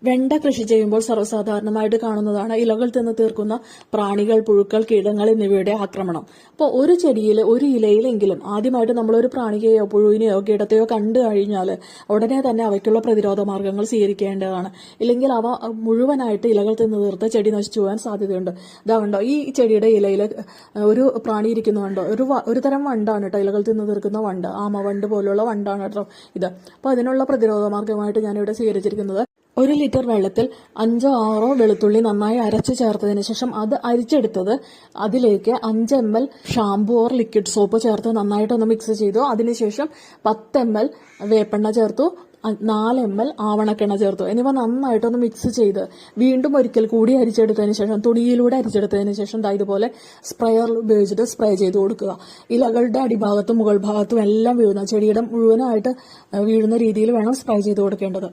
വെണ്ട കൃഷി ചെയ്യുമ്പോൾ സർവ്വസാധാരണമായിട്ട് കാണുന്നതാണ് ഇലകൾ തിന്ന് തീർക്കുന്ന പ്രാണികൾ, പുഴുക്കൾ, കീടങ്ങൾ എന്നിവയുടെ ആക്രമണം. അപ്പോൾ ഒരു ചെടിയിൽ ഒരു ഇലയിലെങ്കിലും ആദ്യമായിട്ട് നമ്മളൊരു പ്രാണിയെയോ പുഴുവിനെയോ കീടത്തെയോ കണ്ടു കഴിഞ്ഞാൽ ഉടനെ തന്നെ അവയ്ക്കുള്ള പ്രതിരോധ മാർഗങ്ങൾ സ്വീകരിക്കേണ്ടതാണ്. ഇല്ലെങ്കിൽ അവ മുഴുവനായിട്ട് ഇലകൾ തിന്ന് തീർത്ത് ചെടി നശിച്ചു പോകാൻ സാധ്യതയുണ്ട്. ഇതാകണ്ടോ, ഈ ചെടിയുടെ ഇലയിൽ ഒരു പ്രാണി ഇരിക്കുന്നുണ്ടോ? ഒരു തരം വണ്ടാണ് കേട്ടോ, ഇലകൾ തിന്ന് തീർക്കുന്ന വണ്ട്, ആമവണ്ട് പോലുള്ള വണ്ടാണ് കേട്ടോ ഇത്. അപ്പോൾ അതിനുള്ള പ്രതിരോധ മാർഗമായിട്ട് ഞാനിവിടെ സ്വീകരിച്ചിരിക്കുന്നത് 1 ലിറ്റർ വെള്ളത്തിൽ 5 or 6 വെളുത്തുള്ളി നന്നായി അരച്ചു ചേർത്തതിന് ശേഷം അത് അരിച്ചെടുത്തത് അതിലേക്ക് 5 ml shampoo or liquid soap ചേർത്ത് നന്നായിട്ടൊന്ന് മിക്സ് ചെയ്തു. അതിനുശേഷം 10 ml വേപ്പെണ്ണ ചേർത്തു, 4 ml ആവണക്കെണ്ണ ചേർത്തു. എന്നിവ നന്നായിട്ടൊന്ന് മിക്സ് ചെയ്ത് വീണ്ടും ഒരിക്കൽ കൂടി അരിച്ചെടുത്തതിന് ശേഷം തുണിയിലൂടെ അരിച്ചെടുത്തതിന് ശേഷം ഇതുപോലെ സ്പ്രെയർ ഉപയോഗിച്ചിട്ട് സ്പ്രേ ചെയ്ത് കൊടുക്കുക. ഇലകളുടെ അടിഭാഗത്തും മുകൾ ഭാഗത്തും എല്ലാം വീഴുന്ന, ചെടിയുടെ മുഴുവനായിട്ട് വീഴുന്ന രീതിയിൽ വേണം സ്പ്രേ ചെയ്ത് കൊടുക്കേണ്ടത്.